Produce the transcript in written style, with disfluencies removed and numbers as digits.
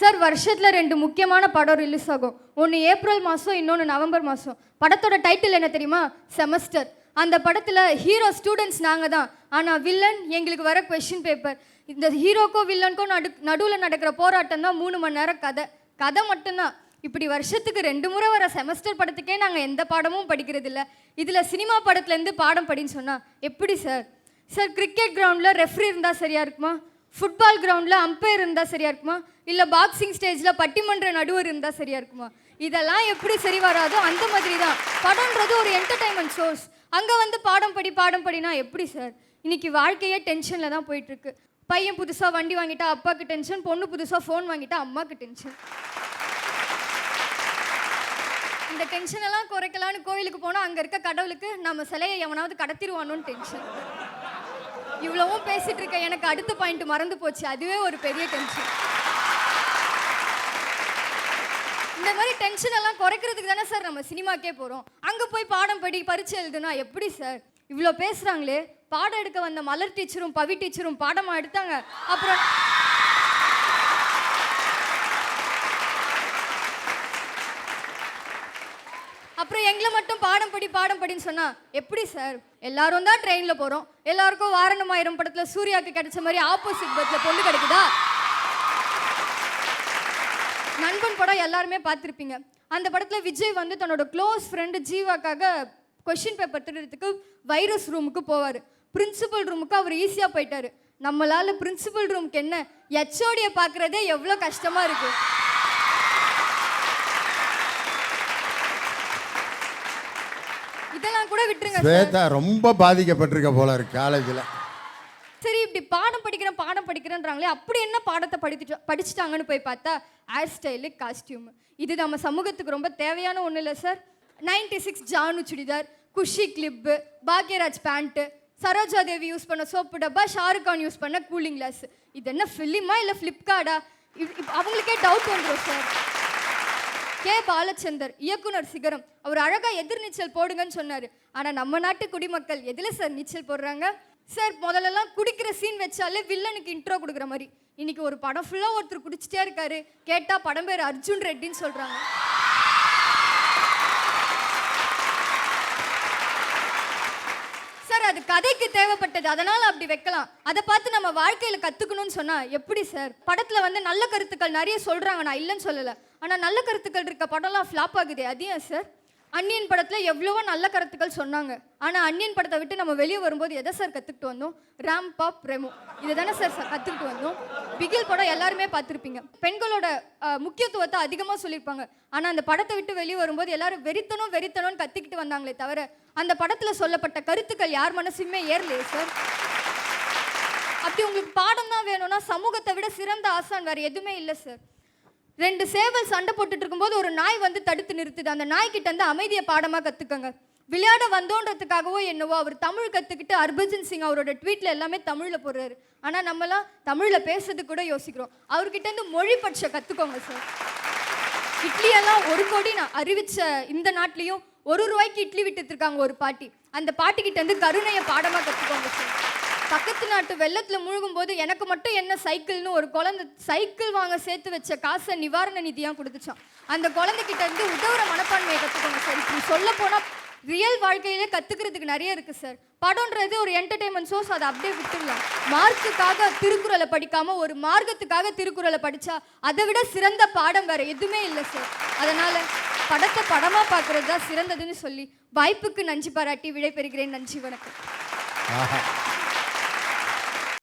Sir வருஷத்துல 2 முக்கியமான படம் ரிலீஸ் ஆகும். ஒன்று ஏப்ரல் மாதம், இன்னொன்று நவம்பர் மாதம். படத்தோட டைட்டில் என்ன தெரியுமா? செமஸ்டர். அந்த படத்தில் ஹீரோ ஸ்டூடெண்ட்ஸ் நாங்கள் தான், ஆனால் வில்லன் எங்களுக்கு வர கொஷின் பேப்பர். இந்த ஹீரோக்கோ வில்லனுக்கோ நடுவில் நடக்கிற போராட்டம் தான் 3 மணி நேரம் கதை மட்டும்தான். இப்படி வருஷத்துக்கு 2 முறை வர செமஸ்டர் படத்துக்கே நாங்கள் எந்த பாடமும் படிக்கிறது இல்லை. இதில் சினிமா படத்துலேருந்து பாடம் படின்னு சொன்னால் எப்படி சார்? சார் கிரிக்கெட் கிரவுண்டில் ரெஃப்ரி இருந்தால் சரியாக இருக்குமா? ஃபுட்பால் கிரவுண்டில் அம்பையர் இருந்தால் சரியாக இருக்குமா? இல்லை பாக்ஸிங் ஸ்டேஜில் பட்டிமன்ற நடுவர் இருந்தால் சரியாக இருக்குமா? இதெல்லாம் எப்படி சரி வராதோ அந்த மாதிரி தான் படம்ன்றது ஒரு என்டர்டைன்மெண்ட் சோர்ஸ். அங்கே வந்து பாடம் படினா எப்படி சார்? இன்னைக்கு வாழ்க்கையே டென்ஷனில் தான் போயிட்டுருக்கு. பையன் புதுசாக வண்டி வாங்கிட்டா அப்பாவுக்கு டென்ஷன், பொண்ணு புதுசாக ஃபோன் வாங்கிட்டா அம்மாவுக்கு டென்ஷன். இந்த டென்ஷனெல்லாம் குறைக்கலான்னு கோயிலுக்கு போனால் அங்கே இருக்க கடவுளுக்கு நம்ம சிலையை எவனாவது கடத்திடுவானோன்னு டென்ஷன். இவ்வளவும் பேசிட்டு இருக்க எனக்கு அடுத்த பாயிண்ட் மறந்து போச்சு. அதுவே ஒரு பெரிய டென்ஷன். இந்த மாதிரி டென்ஷன் எல்லாம் குறைக்கிறதுக்கு தானே சார் நம்ம சினிமாக்கே போகிறோம். அங்கே போய் பாடம் படி பரீட்சை எழுதுனா எப்படி சார்? இவ்வளோ பேசுகிறாங்களே, பாடம் எடுக்க வந்த மலர் டீச்சரும் பவி டீச்சரும் பாடமாக எடுத்தாங்க. அப்புறம் எங்களை மட்டும் பாடம் படின்னு சொன்னா எப்படி சார்? எல்லாரும் தான் ட்ரெயினில் போகிறோம். எல்லாருக்கும் வாரணம் ஆயிரம் படத்தில் சூர்யாவுக்கு கிடைச்ச மாதிரி ஆப்போசிட் பஸ்ல பொண்ணு கிடைக்குதா? நண்பன் படம் எல்லாருமே பார்த்துருப்பீங்க. அந்த படத்தில் விஜய் வந்து தன்னோட க்ளோஸ் ஃப்ரெண்டு ஜீவாக்காக கொஷின் பேப்பர் திருடுறதுக்கு வைரஸ் ரூமுக்கு போவார். பிரின்சிபல் ரூமுக்கு அவர் ஈஸியாக போயிட்டாரு. நம்மளால பிரின்சிபல் ரூமுக்கு என்ன ஹெச்ஓடியை பார்க்குறதே எவ்வளோ கஷ்டமாக இருக்கு. இதெல்லாம் கூட விட்டுருங்க. ஸ்வேதா ரொம்ப பாதிக்கப்பட்டிருக்க போல இருக்கு காலேஜில். சரி, இப்படி பாடம் படிக்கிறேன்றாங்களே, அப்படி என்ன பாடத்தை படிச்சுட்டாங்கன்னு போய் பார்த்தா ஹேர் ஸ்டைலு, காஸ்டியூம். இது நம்ம சமூகத்துக்கு ரொம்ப தேவையான ஒன்றும் இல்லை சார். 96 ஜானு சுடிதார், குஷி clip, Bhagyaraj pant, Saroja Devi use பண்ண சோப்பு டப்பா, ஷாருக் கான் யூஸ் பண்ண கூலிங் கிளாஸ். இது என்ன ஃபிலிமா இல்லை ஃப்ளிப்கார்டா? அவங்களுக்கே டவுட் வந்துடும் சார். கே பாலச்சந்தர் இயக்குனர் சிகரம், அவர் அழகாக எதிர்நீச்சல் போடுங்கன்னு சொன்னார். ஆனால் நம்ம நாட்டு குடிமக்கள் எதில் சார் நீச்சல் போடுறாங்க சார்? முதல்லலாம் குடிக்கிற சீன் வச்சாலே வில்லனுக்கு இன்ட்ரோ கொடுக்குற மாதிரி. இன்னைக்கு ஒரு படம் ஃபுல்லாக ஒருத்தர் குடிச்சிட்டே இருக்காரு. கேட்டால் படம் பேர் அர்ஜுன் ரெட்டின்னு சொல்கிறாங்க. சார் அது கதைக்கு தேவைப்பட்டது, அதனால் அப்படி வைக்கலாம். அதை பார்த்து நம்ம வாழ்க்கையில் கற்றுக்கணும்னு சொன்னால் எப்படி சார்? படத்தில் வந்து நல்ல கருத்துக்கள் நிறைய சொல்கிறாங்க, நான் இல்லைன்னு சொல்லலை. ஆனால் நல்ல கருத்துக்கள் இருக்க படம்லாம் ஃப்ளாப் ஆகுது. அது ஏன் சார்? அன்னியன் படத்தில் எவ்வளவோ நல்ல கருத்துக்கள் சொன்னாங்க. ஆனால் அன்னியன் படத்தை விட்டு நம்ம வெளியே வரும்போது எதை சார் கற்றுக்கிட்டு வந்தோம்? ராம் பாப் ரெமோ, இதை தானே சார் கற்றுக்கிட்டு வந்தோம். பிகில் படம் எல்லாருமே பார்த்துருப்பீங்க. பெண்களோட முக்கியத்துவத்தை அதிகமாக சொல்லியிருப்பாங்க. ஆனால் அந்த படத்தை விட்டு வெளியே வரும்போது எல்லாரும் வெறித்தனும்னு கற்றுக்கிட்டு வந்தாங்களே தவிர அந்த படத்தில் சொல்லப்பட்ட கருத்துக்கள் யார் மனசுமே ஏறலையே சார். அப்படி உங்களுக்கு பாடம் தான் வேணும்னா சமூகத்தை விட சிறந்த ஆசான் வேறு எதுவுமே இல்லை சார். 2 சேவல் சண்டை போட்டுட்டு இருக்கும்போது ஒரு நாய் வந்து தடுத்து நிறுத்துது. அந்த நாய்கிட்ட இருந்து அமைதியை பாடமாக கற்றுக்கங்க. விளையாட வந்தோன்றதுக்காகவோ என்னவோ அவர் தமிழ் கற்றுக்கிட்டு ஹர்பஜன் சிங் அவரோட ட்வீட்டில் எல்லாமே தமிழில் போடுறாரு. ஆனால் நம்மளாம் தமிழில் பேசுறது கூட யோசிக்கிறோம். அவர்கிட்ட இருந்து மொழி பட்ச கற்றுக்கோங்க சார். இட்லியெல்லாம் 1 கோடி நான் அறிவிச்ச இந்த நாட்டிலையும் 1 ரூபாய்க்கு இட்லி விட்டுருக்காங்க ஒரு பாட்டி. அந்த பாட்டிக்கிட்ட இருந்து கருணையை பாடமாக கற்றுக்கோங்க சார். பக்கத்து நாட்டு வெள்ளத்தில் மூழ்கும் போது எனக்கு மட்டும் என்ன சைக்கிள்னு ஒரு குழந்தை சைக்கிள் வாங்க சேர்த்து வச்ச காசை நிவாரண நிதியாக கொடுத்துச்சான். அந்த குழந்தைகிட்ட இருந்து உதவுற மனப்பான்மையை கற்றுக்கோங்க சார். இப்படி சொல்ல போனால் ரியல் வாழ்க்கையிலே கற்றுக்கிறதுக்கு நிறைய இருக்குது சார். படம்ன்றது ஒரு என்டர்டெயின்மெண்ட் சோர்ஸ், அதை அப்படியே விட்டுடலாம். மார்க்குக்காக திருக்குறளை படிக்காமல் ஒரு மார்க்கத்துக்காக திருக்குறளை படித்தா அதை விட சிறந்த பாடம் வேறு எதுவுமே இல்லை சார். அதனால் படத்தை படமாக பார்க்குறது தான் சிறந்ததுன்னு சொல்லி வாய்ப்புக்கு நன்றி பாராட்டி விடைபெறுகிறேன். நன்றி, வணக்கம்.